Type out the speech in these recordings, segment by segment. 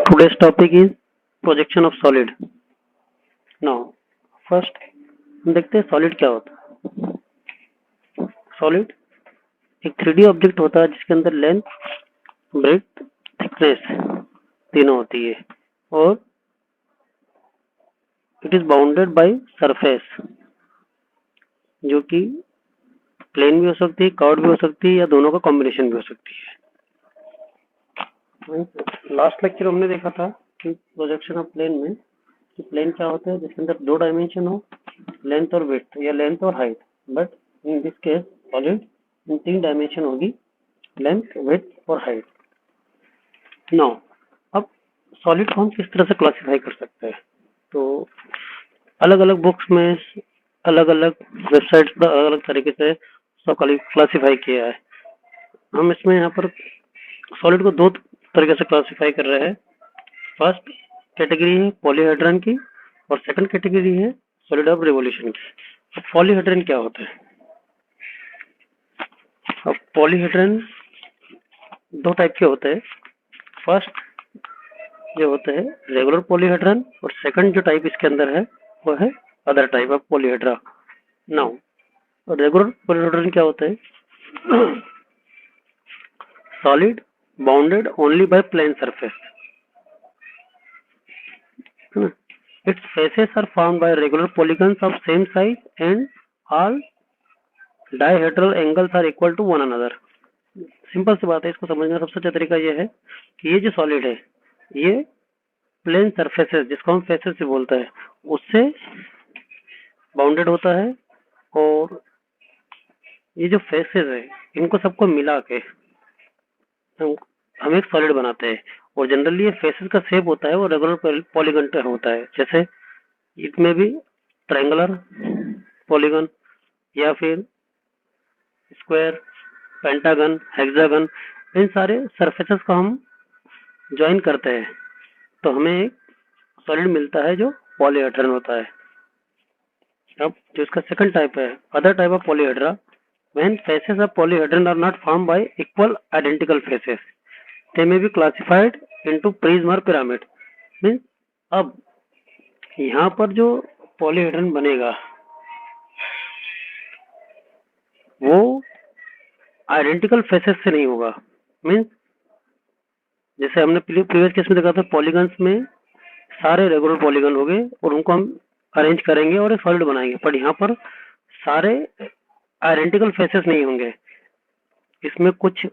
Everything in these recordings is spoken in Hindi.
Today's topic is projection of solid. Now, first हम देखते हैं सॉलिड क्या होता है। सॉलिड एक 3D ऑब्जेक्ट होता है जिसके अंदर लेंथ, ब्रेड्थ, थिकनेस तीनों होती है और it is bounded by surface, जो कि प्लेन भी हो सकती है, कर्व्ड भी हो सकती है या दोनों का कॉम्बिनेशन भी हो सकती है। लास्ट लेक्चर हमने देखा था कि प्रोजेक्शन ऑफ प्लेन में कि प्लेन क्या होता है जिसके अंदर दो डायमेंशन हो, लेंथ और विड्थ या लेंथ और height, but in this case solid in 3 dimension होगी, लेंथ, विड्थ और हाइट। नाउ अब सॉलिड को हम किस तरह से क्लासिफाई कर सकते हैं, तो अलग अलग बुक्स में अलग अलग वेबसाइट्स पर अलग अलग तरीके से सब क्लासिफाई किया है। हम इसमें यहाँ पर सॉलिड को दो तरीके से क्लासिफाई कर रहे हैं। फर्स्ट कैटेगरी है पॉलीहेड्रन की और सेकंड कैटेगरी है सॉलिड ऑफ रिवोल्यूशन की। पॉलीहेड्रन क्या होता है? अब पॉलीहेड्रन दो टाइप के होते हैं। फर्स्ट जो होता है रेगुलर पॉलीहेड्रन और सेकंड जो टाइप इसके अंदर है वो है other type of polyhedra. Now regular polyhedron क्या होता है? Solid bounded only by plane surface. Its faces are formed by regular polygons of same size and all dihedral angles are equal to one another. Simple सी बात है, इसको समझने का सबसे अच्छा तरीका ये है कि ये जो सॉलिड है ये प्लेन सरफेसेस जिसको हम फेसेस से बोलते हैं उससे बाउंडेड होता है और ये जो फेसेस है इनको सबको मिला के हम एक सॉलिड बनाते हैं। और जनरली ये फेसेस का शेप होता है वो रेगुलर पॉलीगन का होता है, जैसे इसमें भी ट्रायंगुलर पॉलीगन या फिर स्क्वायर, पेंटागन, हेक्सागन, इन सारे सरफेसेस को हम ज्वाइन करते हैं तो हमें एक सॉलिड मिलता है जो पॉलीहेड्रन होता है। अब जो इसका सेकंड टाइप है other type of polyhedra, when faces of polyhedron are not form by equal identical faces they may be classified into prism और पिरामिड। मींस अब यहाँ पर जो पॉलीहेड्रन बनेगा वो आइडेंटिकल फेसेस से नहीं होगा। मींस जैसे हमने प्रीवियस केस में देखा था पॉलीगन्स में सारे रेगुलर पॉलीगन हो गए और उनको हम अरेंज करेंगे और एक सॉलिड बनाएंगे, पर यहाँ पर सारे आइडेंटिकल फेसेस नहीं होंगे, इसमें कुछ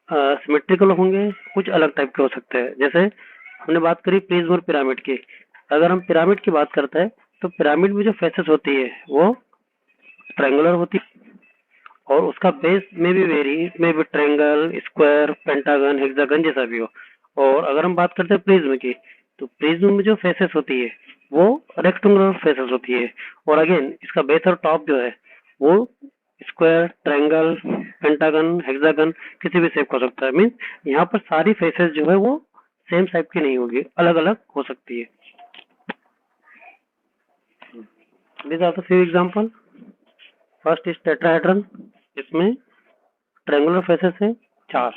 सिमेट्रिकल होंगे, कुछ अलग टाइप के हो सकते हैं। जैसे हमने बात करी प्रिज्म और पिरामिड की, अगर हम पिरामिड की बात करते हैं तो पिरामिड में जो फेसेस होती है वो ट्रायंगुलर होती है और उसका बेस में भी वेरी में भी ट्रायंगल, स्क्वायर, पेंटागन, हेक्सागन जैसा भी हो। और अगर हम बात करते हैं प्रिज्म की तो प्रिज्म में जो फेसेस होती है वो रेक्टेंगुलर फेसेस होती है और अगेन इसका बेस और टॉप जो है वो स्क्वायर, ट्रायंगल, पेंटागन, हेक्सागन किसी भी शेप हो सकता है। मींस यहाँ पर सारी फेसेस जो है वो सेम टाइप की नहीं होगी, अलग अलग हो सकती है। This are the few example. First is tetrahedron, इसमें ट्रायंगुलर फेसेस है 4,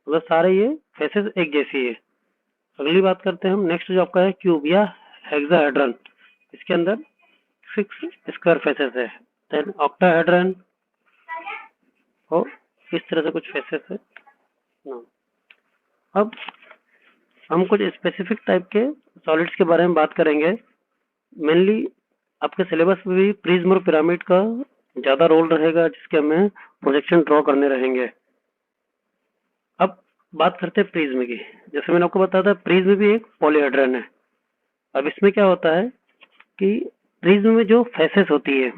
मतलब सारे ये फेसेस एक जैसी है। अगली बात करते हैं हम, नेक्स्ट जो आपका है क्यूब या हेक्साहेड्रन, इसके अंदर 6 स्क्वायर फेसेस है। देन ऑक्टाहेड्रन और इस तरह से कुछ फेसेस है। अब हम कुछ स्पेसिफिक टाइप के सॉलिड्स के बारे में बात करेंगे। मेनली आपके सिलेबस में भी प्रिज्म और पिरामिड का ज्यादा रोल रहेगा जिसके हमें प्रोजेक्शन ड्रॉ करने रहेंगे। अब बात करते हैं प्रिज्म की। जैसे मैंने आपको बताया था प्रिज्म भी एक पॉलीहेड्रन है। अब इसमें क्या होता है कि प्रिज्म में जो फेसेस होती है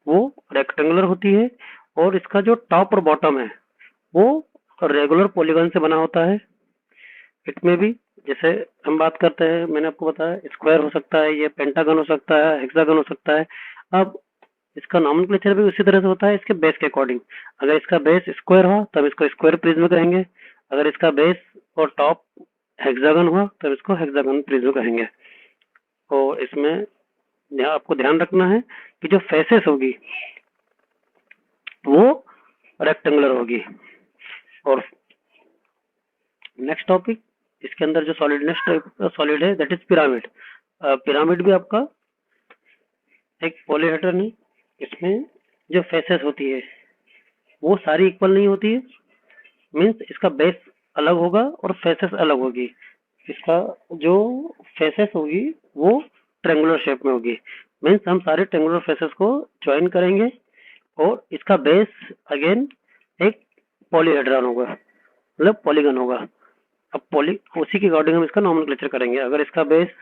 वो रेक्टेंगुलर होती है और इसका जो टॉप और बॉटम है वो रेगुलर पॉलीगन से बना होता है। इसमें भी जैसे हम बात करते हैं, मैंने आपको बताया स्क्वायर हो सकता है, ये पेंटागन हो सकता है, हेक्सागन हो सकता है। अब इसका नॉमेनक्लेचर भी उसी तरह से होता है इसके बेस के अकॉर्डिंग। अगर इसका बेस स्क्वायर हो तब इसको स्क्वायर प्रिज्म कहेंगे, अगर इसका बेस और टॉप हेक्सागन हुआ तब इसको हेक्सागन प्रिज्म कहेंगे। और इसमें आपको ध्यान रखना है कि जो फेसेस होगी वो रेक्टेंगुलर होगी और नेक्स्ट टॉपिक, इसके अंदर जो सॉलिड नेक्स्ट टाइप का सॉलिड है दैट इज पिरामिड। पिरामिड भी आपका एक पॉलीहेड्रन है। इसमें जो फेसेस होती है वो सारी इक्वल नहीं होती है, मीन्स इसका बेस अलग होगा और फेसेस अलग होगी। इसका जो फेसेस होगी वो ट्रेंगुलर शेप में होगी, मीन्स हम सारे ट्रेंगुलर फेसेस को ज्वाइन करेंगे और इसका बेस अगेन एक पॉलीहेड्रन होगा, मतलब पॉलीगन होगा। अब उसी के अकॉर्डिंग हम इसका नॉमेनक्लेचर करेंगे। अगर इसका बेस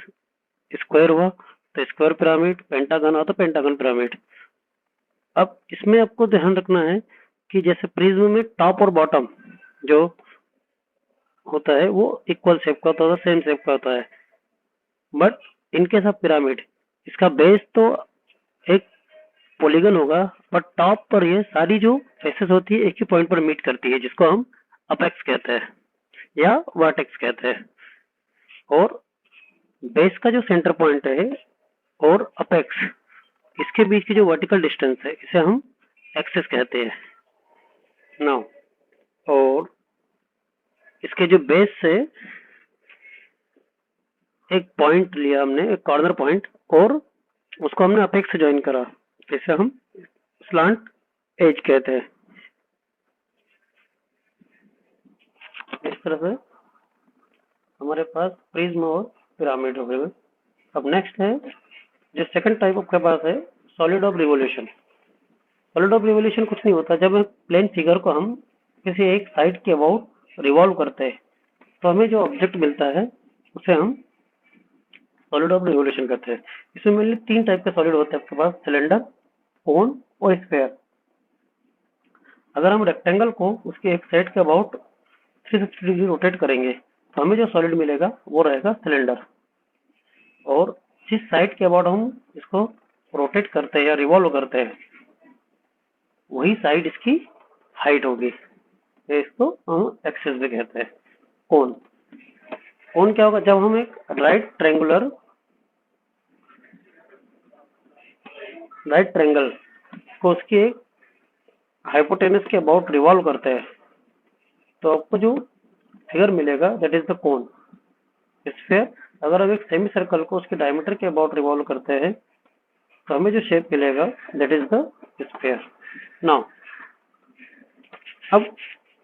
स्क्वायर हुआ तो स्क्वायर पिरामिड, पेंटागन हुआ तो पेंटागन पिरामिड। अब इसमें आपको ध्यान रखना है कि जैसे प्रिज्म में टॉप और बॉटम जो होता है वो इक्वल शेप का होता है, सेम शेप का होता है। But in case of pyramid इसका बेस तो एक पॉलीगन होगा, बट टॉप पर ये सारी जो फेसेस होती है एक ही पॉइंट पर मीट करती है, जिसको हम अपेक्स कहते हैं या वर्टेक्स कहते हैं। और बेस का जो सेंटर पॉइंट है और अपेक्स, इसके बीच की जो वर्टिकल डिस्टेंस है इसे हम एक्सिस कहते हैं। नाउ, और इसके जो बेस से एक पॉइंट लिया हमने, एक कॉर्नर पॉइंट, और उसको हमने अपेक्स से ज्वाइन करा, इसे हम स्लांट एज कहते हैं। इस तरह से हमारे पास प्रिज्म और पिरामिड हो गए। अब नेक्स्ट है जो सेकंड टाइप आपके पास है, solid of revolution. Solid of revolution कुछ नहीं होता, जब प्लेन फिगर को हम किसी एक साइड के अबाउट रिवॉल्व करते हैं तो हमें जो ऑब्जेक्ट मिलता है उसे हम सॉलिड ऑफ रिवोल्यूशन कहते हैं। इसमें मेनली 3 टाइप के सॉलिड होते हैं आपके पास, सिलेंडर, कोन और स्फीयर। अगर हम रेक्टेंगल को उसके एक साइड के अबाउट 360 डिग्री रोटेट करेंगे तो हमें जो सॉलिड मिलेगा वो रहेगा सिलेंडर। और जिस साइड के अबाउट हम इसको रोटेट करते हैं या रिवॉल्व करते हैं वही साइड इसकी हाइट होगी, इसको हम एक्सिस भी कहते हैं। कोन, कोन क्या होगा, जब हम एक राइट ट्रायंगल को उसकी एक हाइपोटेनस के अबाउट रिवॉल्व करते हैं तो आपको जो फिगर मिलेगा that is the cone. Sphere, अगर हम एक सेमी सर्कल को उसके डायमीटर के अबाउट रिवॉल्व करते हैं तो हमें जो शेप मिलेगा that is the sphere. Now, अब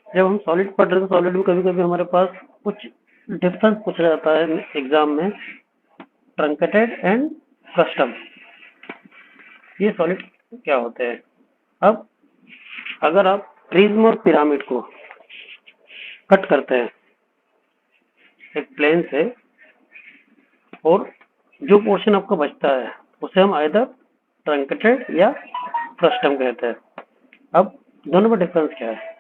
जब हम सॉलिड पढ़ रहे हैं तो सॉलिड में कभी कभी हमारे पास कुछ डिफरेंस पूछा जाता है एग्जाम में, ट्रंकेटेड एंड फ्रस्टम। ये सॉलिड क्या होते हैं? अब अगर आप प्रिज्म और पिरामिड को कट करते हैं एक प्लेन से और जो पोर्शन आपका बचता है उसे हम आइदर ट्रंकेटेड या फ्रस्टम कहते हैं। अब दोनों में डिफरेंस क्या है?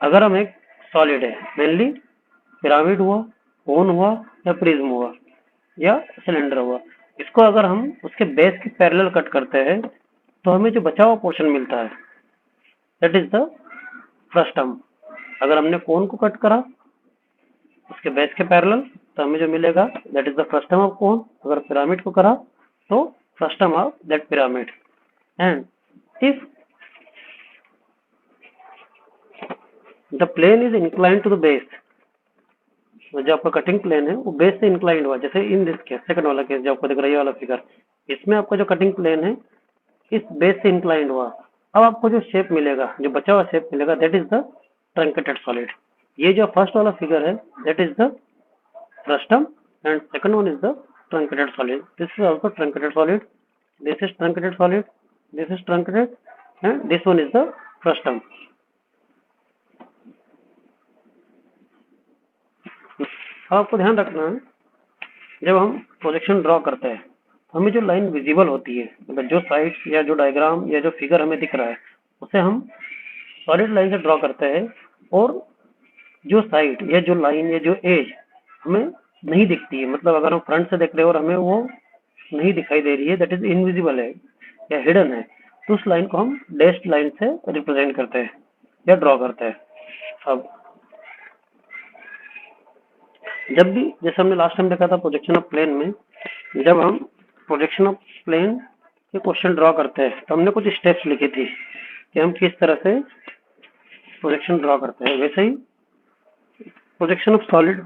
अगर हम एक सॉलिड है, मेनली पिरामिड हुआ, कोन हुआ या प्रिज्म हुआ या सिलेंडर हुआ, इसको अगर हम उसके बेस के पैरेलल कट करते हैं तो हमें जो बचा हुआ पोर्शन मिलता है दैट इज द फ्रस्टम। अगर हमने कोन को कट करा उसके बेस के पैरेलल तो हमें जो मिलेगा that is the frustum of cone. अगर पिरामिड को करा तो frustum of that pyramid. And if the plane is inclined to the base, जो आपका कटिंग प्लेन है वो बेस से इंक्लाइंड हुआ, जैसे इन दिस केस सेकंड वाला केस जो आपको दिख रहा है ये वाला फिगर, इसमें आपका जो कटिंग प्लेन है इस बेस से इंक्लाइंड हुआ। अब आपको जो शेप मिलेगा, जो बचा हुआ शेप मिलेगा that is the truncated solid. ये जो फर्स्ट वाला फिगर है that is the frustum and second one is the truncated solid. This is also truncated solid. This is truncated solid. This is truncated, and this one is the frustum. आपको ध्यान रखना है जब हम प्रोजेक्शन ड्रॉ करते हैं हमें जो लाइन विजिबल होती है, मतलब जो साइड या जो डायग्राम या जो फिगर हमें दिख रहा है उसे हम सॉलिड लाइन से ड्रॉ करते हैं, और जो साइड या जो लाइन या जो एज हमें नहीं दिखती है, मतलब अगर हम फ्रंट से देख रहे हैं और हमें वो नहीं दिखाई दे रही है, दैट इज इनविजिबल है या हिडन है, तो उस लाइन को हम डैश्ड लाइन से रिप्रेजेंट करते हैं या ड्रॉ करते हैं। अब जब भी, जैसे हमने लास्ट टाइम देखा था प्रोजेक्शन ऑफ प्लेन में, जब हम प्रोजेक्शन ऑफ प्लेन के क्वेश्चन ड्रॉ करते हैं तो हमने कुछ स्टेप्स लिखी थी कि हम किस तरह से प्रोजेक्शन ड्रॉ करते हैं। वैसे ही प्रोजेक्शन ऑफ सॉलिड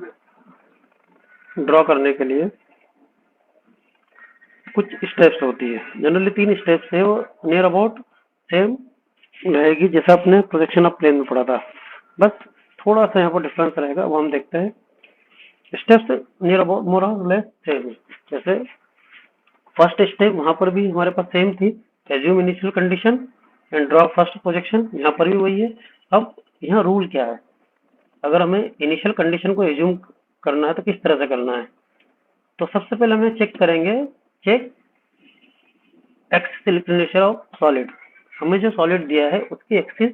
ड्रॉ करने के लिए कुछ स्टेप्स होती है। जनरली 3 स्टेप्स है, वो नियर अबाउट सेम रहेगी जैसा आपने प्रोजेक्शन ऑफ प्लेन में पढ़ा था, बस थोड़ा सा यहाँ पर डिफरेंस रहेगा, वो हम देखते हैं। स्टेप्स नियर अबाउट मोर और लेस सेम। जैसे फर्स्ट स्टेप वहां पर भी हमारे पास सेम थी, assume initial condition and draw first projection, यहाँ पर भी वही है। अब यहाँ रूल क्या है, अगर हमें इनिशियल कंडीशन को एज्यूम करना है तो किस तरह से करना है। तो सबसे पहले हमें चेक करेंगे, check axis inclination of solid. हमें जो सॉलिड दिया है उसकी एक्सिस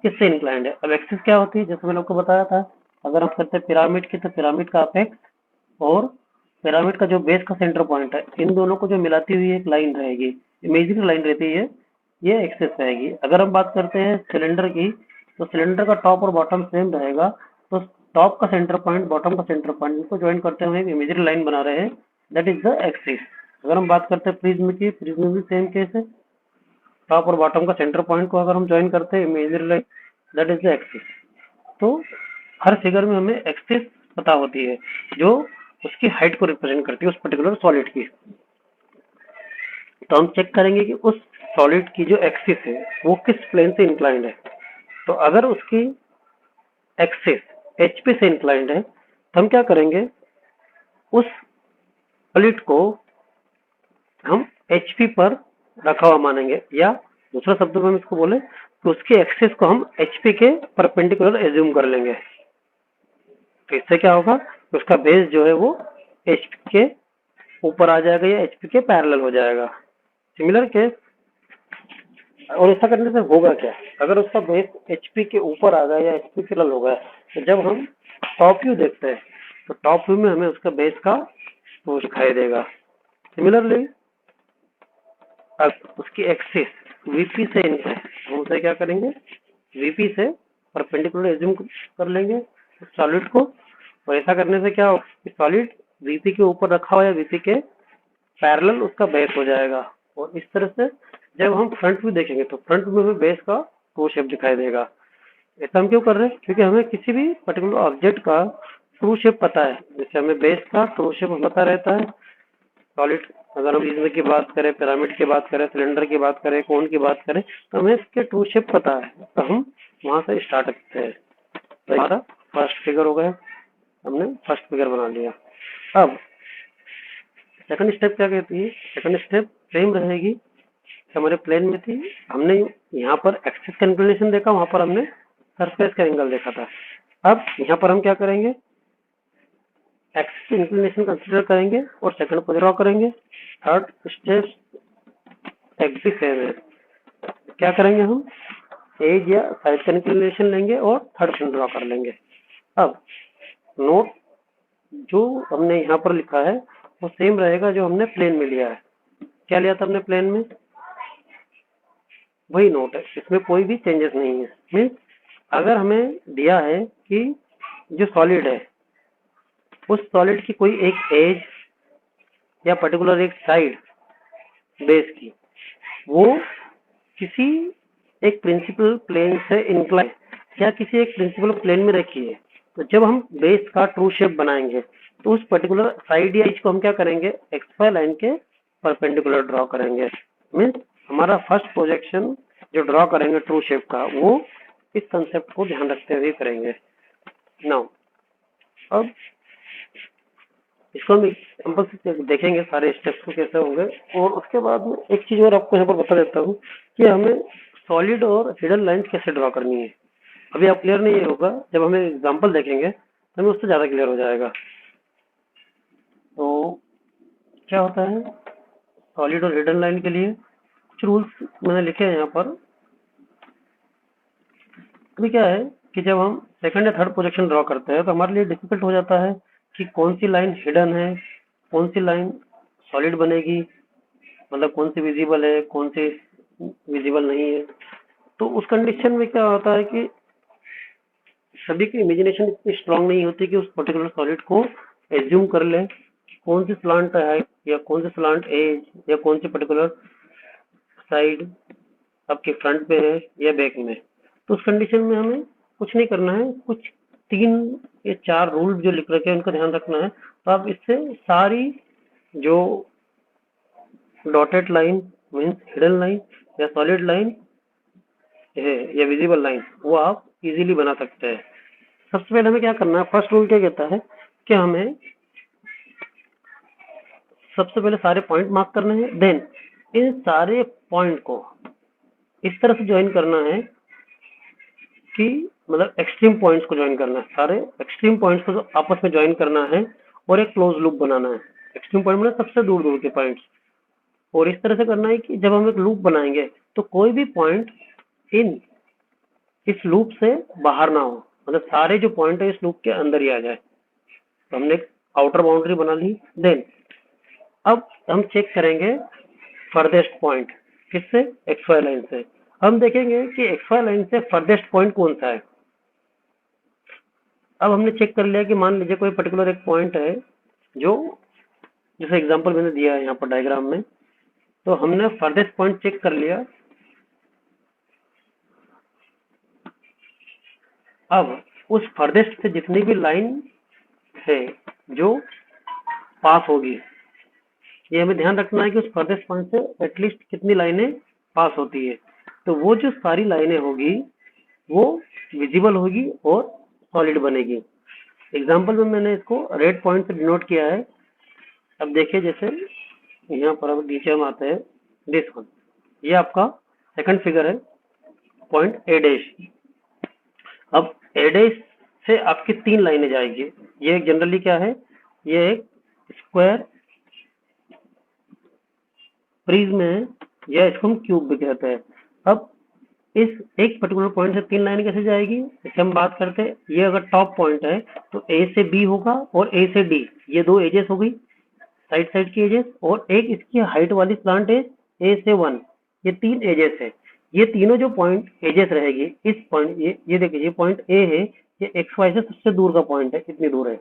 किससे इंक्लाइंड है। अब एक्सिस क्या होती है, जैसे मैंने आपको बताया था, अगर हम करते हैं पिरामिड की तो पिरामिड का अपेक्स और पिरामिड का जो बेस का सेंटर पॉइंट है, इन दोनों को जो मिलाती हुई एक लाइन रहेगी, इमेजिनरी लाइन रहती है, ये एक्सिस रहेगी। अगर हम बात करते हैं सिलेंडर की, तो सिलेंडर का टॉप और बॉटम सेम रहेगा, तो टॉप का सेंटर पॉइंट बॉटम का सेंटर पॉइंट इनको ज्वाइन करते हुए एक इमेजिनरी लाइन बना रहे हैं, दैट इज द एक्सिस। अगर हम बात करते हैं प्रिज्म की, प्रिज्म में भी सेम केस है, टॉप और बॉटम का सेंटर पॉइंट को अगर हम ज्वाइन करते हैं imaginary line, that is the axis. तो हर फिगर में हमें एक्सिस पता होती है जो उसकी हाइट को रिप्रेजेंट करती है उस पर्टिकुलर सॉलिड की। तो हम चेक करेंगे कि उस सॉलिड की जो एक्सिस है वो किस प्लेन से इंक्लाइंड है। तो अगर उसकी एक्सिस एचपी से इंक्लाइंड है तो हम क्या करेंगे, उस सॉलिड को हम एचपी पर रखा हुआ मानेंगे, या दूसरा शब्द में हम इसको बोले तो उसकी एक्सिस को हम एचपी के परपेंडिकुलर एज्यूम कर लेंगे। तो इससे क्या होगा, उसका बेस जो है वो एचपी के ऊपर आ जाएगा या एचपी के पैरेलल हो जाएगा। सिमिलर केस, और ऐसा करने से होगा क्या, अगर उसका बेस एचपी के ऊपर आ गया या एचपी के पैरेलल हो गया, तो जब हम टॉप व्यू देखते हैं तो टॉप व्यू में हमें उसका बेस का वो दिखाई देगा। सिमिलरली अब उसकी एक्सिस वीपी से इनका है, हम उसे क्या करेंगे, वीपी से परपेंडिकुलर एज्यूम कर लेंगे सॉलिड को। और ऐसा करने से क्या होगा, सॉलिड वीपी के ऊपर रखा हुआ या वीपी के पैरेलल उसका बेस हो जाएगा। और इस तरह से जब हम फ्रंट व्यू देखेंगे तो फ्रंट व्यू में बेस का ट्रू शेप दिखाई देगा। ऐसा हम क्यों कर रहे हैं, क्योंकि हमें किसी भी पर्टिकुलर ऑब्जेक्ट का ट्रू शेप पता है। जैसे हमें बेस का ट्रू शेप पता रहता है सॉलिड, अगर हम प्रिज्म की बात करें, पिरामिड की बात करें, सिलेंडर की बात करें, कोन की बात करें, तो हमें इसके ट्रू शेप पता है, तो हम वहां से स्टार्ट करते हैं। तो हमारा फर्स्ट फिगर हो गया, हमने फर्स्ट फिगर बना लिया। अब सेकंड स्टेप क्या कहती है, सेकंड स्टेप सेम रहेगी, हमारे प्लेन में थी, हमने यहाँ पर एक्सिस का इंक्लिनेशन देखा, वहां पर हमने सरफेस का एंगल देखा था। अब यहाँ पर हम क्या करेंगे, एक्सिस इंक्लिनेशन कंसीडर करेंगे और सेकंड को ड्रॉ करेंगे। थर्ड स्टेप एग्जिट है, क्या करेंगे, हम एज या साइड का इंक्लिनेशन लेंगे और थर्ड फिगर ड्रॉ कर लेंगे। अब नोट जो हमने यहाँ पर लिखा है वो सेम रहेगा जो हमने प्लेन में लिया है। क्या लिया था हमने प्लेन में, वही नोट है, इसमें कोई भी चेंजेस नहीं है। मीन्स अगर हमें दिया है कि जो सॉलिड है उस सॉलिड की कोई एक एज या पर्टिकुलर एक साइड बेस की वो किसी एक प्रिंसिपल प्लेन से इंक्लाइन या किसी एक प्रिंसिपल प्लेन में रखी है, तो जब हम बेस का ट्रू शेप बनाएंगे तो उस पर्टिकुलर साइड या एज को हम क्या करेंगे, एक्सवाई लाइन के परपेंडिकुलर ड्रॉ करेंगे। मीन्स हमारा फर्स्ट प्रोजेक्शन जो ड्रॉ करेंगे ट्रू शेप का, वो इस कंसेप्ट को ध्यान रखते हुए करेंगे। नाउ अब इसको हम एग्जांपल से देखेंगे सारे स्टेप्स को कैसे होंगे, और उसके बाद में एक चीज और आपको यहाँ पर बता देता हूँ कि हमें सॉलिड और हिडन लाइंस कैसे ड्रॉ करनी है। अभी आप क्लियर नहीं होगा, जब हमें एग्जांपल देखेंगे तो हमें उससे ज्यादा क्लियर हो जाएगा। तो क्या होता है, सॉलिड और हिडन लाइन के लिए कुछ रूल्स मैंने लिखे हैं यहाँ पर। अभी क्या है कि जब हम सेकंड या थर्ड प्रोजेक्शन ड्रॉ करते हैं तो हमारे लिए डिफिकल्ट हो जाता है कि कौन सी लाइन हिडन है, कौन सी लाइन सॉलिड बनेगी, मतलब कौन सी विजिबल है, कौन सी विजिबल नहीं है। तो उस कंडीशन में क्या होता है कि सभी की इमेजिनेशन इतनी स्ट्रांग नहीं होती कि उस पर्टिकुलर सॉलिड को एज्यूम कर ले कौन सी स्लांट है या कौन सी स्लांट एज या कौन सी पर्टिकुलर साइड आपके फ्रंट पे है या बैक में। तो उस कंडीशन में हमें कुछ नहीं करना है, कुछ तीन ये चार रूल जो लिख रखे हैं उनका ध्यान रखना है। तो आप इससे सारी जो dotted line means hidden line या सॉलिड लाइन है या विजिबल लाइन वो आप इजीली बना सकते हैं। सबसे पहले हमें क्या करना है, फर्स्ट रूल क्या कहता है कि हमें सबसे पहले सारे पॉइंट मार्क करने हैं, देन इन सारे पॉइंट को इस तरह से ज्वाइन करना है कि मतलब एक्सट्रीम पॉइंट्स को ज्वाइन करना है, सारे एक्सट्रीम पॉइंट्स को आपस में ज्वाइन करना है और एक क्लोज लूप बनाना है। एक्सट्रीम पॉइंट मतलब सबसे दूर दूर के पॉइंट्स, और इस तरह से करना है कि जब हम एक लूप बनाएंगे तो कोई भी पॉइंट इन इस लूप से बाहर ना हो, मतलब सारे जो पॉइंट है इस लूप के अंदर ही आ जाए। तो हमने एक आउटर बाउंड्री बना ली। देन अब हम चेक करेंगे फर्देस्ट पॉइंट किससे, एक्स वाई लाइन से। हम देखेंगे कि एक्स वाई लाइन से फर्देस्ट पॉइंट कौन सा है। अब हमने चेक कर लिया कि मान लीजिए कोई पर्टिकुलर एक पॉइंट है जो जैसे एग्जांपल मैंने दिया है यहाँ पर डायग्राम में, तो हमने फर्देस्ट पॉइंट चेक कर लिया। अब उस फर्देस्ट से जितनी भी लाइन है जो पास होगी, ये हमें ध्यान रखना है कि उस फर्देस्ट पॉइंट से एटलीस्ट कितनी लाइनें पास होती है। तो वो जो सारी लाइनें होगी वो विजिबल होगी और सॉलिड बनेगी। एग्जांपल में मैंने इसको रेड पॉइंट से डिनोट किया है। अब देखिए जैसे यहाँ पर अब नीचे हम आते हैं, दिस वन, ये आपका सेकंड फिगर है, पॉइंट ए डैश। अब ए डैश से आपकी तीन लाइनें जाएगी। ये जनरली क्या है, ये एक स्क्वायर प्रिज्म है या इसको हम क्यूब भी कहते हैं। अब इस एक पर्टिकुलर पॉइंट से तीन लाइन कैसे जाएगी, जैसे हम बात करते हैं, ये अगर टॉप पॉइंट है तो ए से बी होगा और ए से डी, ये दो एजेस हो गई साइड साइड की एजेस, और एक इसकी हाइट वाली स्लांट एज ए से वन, ये तीन एजेस है। ये तीनों जो पॉइंट एजेस रहेगी इस पॉइंट, ये देखिए ये पॉइंट ए है, ये एक्स वाई से सबसे दूर का पॉइंट है, इतनी दूर है।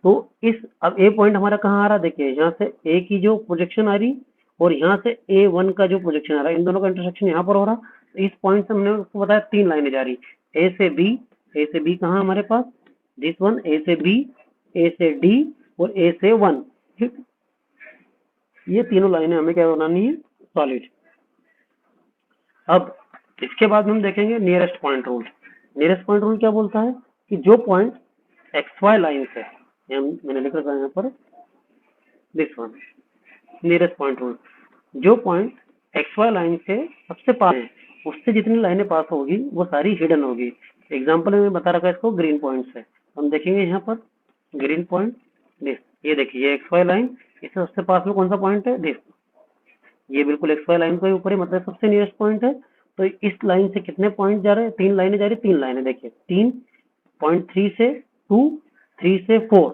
तो इस अब ए पॉइंट हमारा कहाँ आ रहा, देखिए यहाँ से ए की जो प्रोजेक्शन आ रही और यहाँ से ए वन का जो प्रोजेक्शन आ रहा है, इन दोनों का इंटरसेक्शन यहाँ पर हो रहा। इस पॉइंट से हमने उसको बताया तीन लाइनें जा रही, ए से बी, ए से बी कहाँ हमारे पास, दिस वन, ए से बी, ए से डी और ए से वन। ठीक, ये तीनों लाइनें हमें क्या बनानी है, सॉलिड। अब इसके बाद हम देखेंगे nearest point rule. Nearest point rule क्या बोलता है कि जो पॉइंट एक्स वाई लाइन से, मैंने लिख रखा है यहाँ पर this one, nearest point rule, जो पॉइंट एक्स वाई लाइन से सबसे पास है उससे जितनी लाइनें पास होगी वो सारी हिडन होगी। एग्जांपल में बता रखा है इसको ग्रीन पॉइंट से, हम देखेंगे यहाँ पर ग्रीन पॉइंट दिस, ये देखिए ये एक्स वाई लाइन, इससे सबसे पास में कौन सा पॉइंट है, दिस, ये बिल्कुल एक्स वाई लाइन के ऊपर ही, मतलब सबसे नियरेस्ट पॉइंट है। तो इस लाइन से कितने पॉइंट जा रहे हैं, तीन लाइनें जा रही, तीन लाइनें देखिए, तीन, पॉइंट थ्री से टू, थ्री से फोर,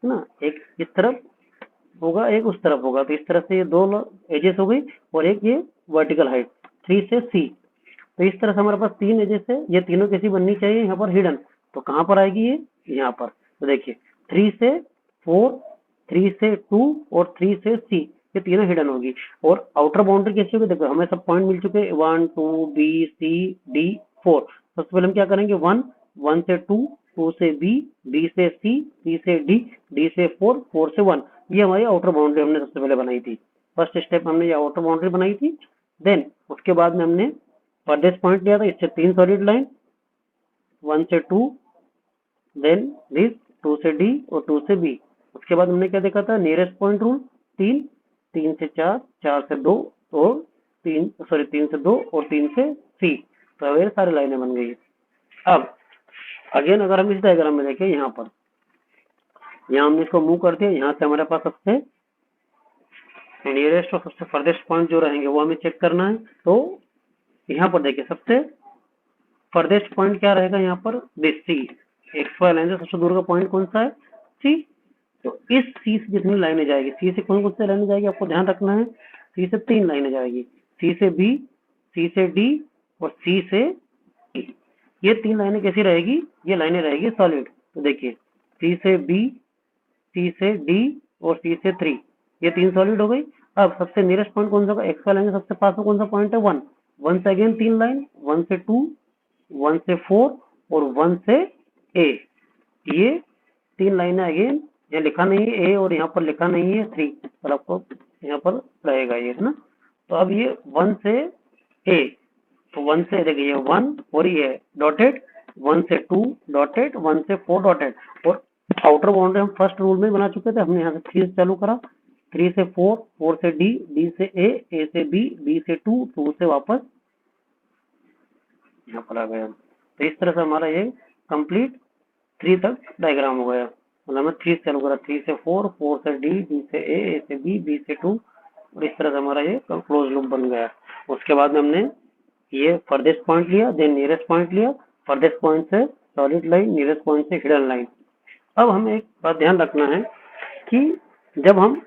है ना, एक इस तरफ होगा एक उस तरफ होगा, तो इस तरह से ये दो एजेस हो गई और एक ये वर्टिकल हाइट थ्री से सी। तो इस तरह से हमारे पास तीन एजेस है, ये तीनों कैसी बननी चाहिए, यहाँ पर हिडन। तो कहाँ पर आएगी ये, यहाँ पर। तो देखिए थ्री से फोर, थ्री से टू और थ्री से सी, ये तीनों हिडन होगी। और आउटर बाउंड्री कैसी होगी, देखो हमें सब पॉइंट मिल चुके हैं, one two B C D four. सबसे पहले हम क्या करेंगे, वन, वन से टू, टू से बी, बी से सी, सी से डी, डी से फोर, फोर से वन। ये हमारी आउटर बाउंड्री हमने सबसे पहले बनाई थी, फर्स्ट स्टेप हमने ये आउटर बाउंड्री बनाई थी। देन उसके बाद में हमने फर्देस्ट पॉइंट लिया था, इससे तीन सॉलिड लाइन, वन से टू, देन दिस, टू से डी और टू से बी। उसके बाद हमने क्या देखा था, नियरेस्ट पॉइंट रूल, तीन, तीन से चार, चार से दो और तीन, सॉरी तीन से दो और तीन से सी। तो ये सारी लाइनें बन गई। अब अगेन अगर हम इस डायग्राम में देखें, यहाँ पर, यहाँ हमने इसको मूव कर दिया, यहाँ से हमारे पास सबसे नियरेस्ट और सबसे फर्देस्ट पॉइंट जो रहेंगे वो हमें चेक करना है। तो यहाँ पर देखिए सबसे फर्देस्ट पॉइंट क्या रहेगा, यहाँ पर this C, X Y line से सबसे दूर का पॉइंट कौन सा है, सी। तो इस सी से जितनी लाइनें जाएगी, सी से कौन कौन सी लाइनें जाएगी आपको ध्यान रखना है, सी से तीन लाइनें जाएगी, सी से बी, सी से डी और सी से ई। ये तीन लाइनें कैसी रहेगी, ये लाइनें रहेगी सॉलिड। तो देखिए सी से बी, सी से डी और सी से थ्री, ये तीन सॉलिड हो गई। अब सबसे नियरेस्ट पॉइंट कौन सा होगा, एक्स वाई लाइन सबसे पास में कौन सा पॉइंट है, वन, वन से अगेन तीन लाइन, वन से टू, वन से फोर और वन से ए, ये 3 लाइनें अगेन, यहाँ लिखा नहीं है ए और यहाँ पर लिखा नहीं है 3, पर आपको यहाँ पर रहेगा ये, है ना। तो अब ये 1 से ए, तो 1 से देखिए ये 1 और ये डॉटेड, 1 से 2 डॉटेड, 1 से 4 डॉटेड, और आउटर बाउंड्री हम फर्स्ट रूल में बना चुके थे, हमने यहाँ से 3 से चालू करा, 3 से 4, 4 से डी, डी से ए से बी, बी से 2, 2 से वापस यहाँ पर आ गया। तो इस तरह से हमारा ये कंप्लीट 3 तक डायग्राम हो गया। मतलब मैं 3 से चालू करा, 3 से 4, 4 से डी, डी से ए से बी, बी से 2, और इस तरह से हमारा ये क्लोज लूप बन गया। उसके बाद में हमने ये फर्देस्ट पॉइंट लिया, देन नियरेस्ट पॉइंट लिया, फर्देस्ट पॉइंट से सॉलिड लाइन, नियरेस्ट पॉइंट से हिडन लाइन। अब हमें एक बात ध्यान रखना है कि जब हम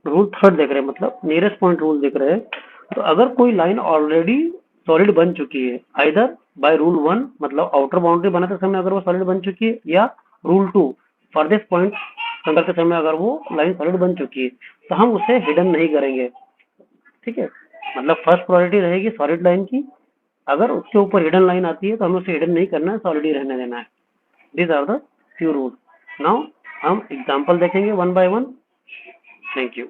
रूल थर्ड देख रहे हैं, मतलब नियरेस्ट पॉइंट रूल देख रहे हैं, तो अगर कोई लाइन ऑलरेडी सॉलिड बन चुकी है, आइदर बाय रूल 1 मतलब आउटर बाउंड्री बनाते समय अगर वो सॉलिड बन चुकी है, या रूल 2 फर्देस्ट पॉइंट करते समय अगर वो लाइन सॉलिड बन चुकी है, तो हम उसे हिडन नहीं करेंगे। ठीक है, मतलब फर्स्ट प्रायोरिटी रहेगी सॉलिड लाइन की, अगर उसके ऊपर हिडन लाइन आती है तो हमें उसे हिडन नहीं करना है, सॉलिड ही रहने देना है। These are the few rule. Now हम एग्जांपल देखेंगे one by one. Thank you.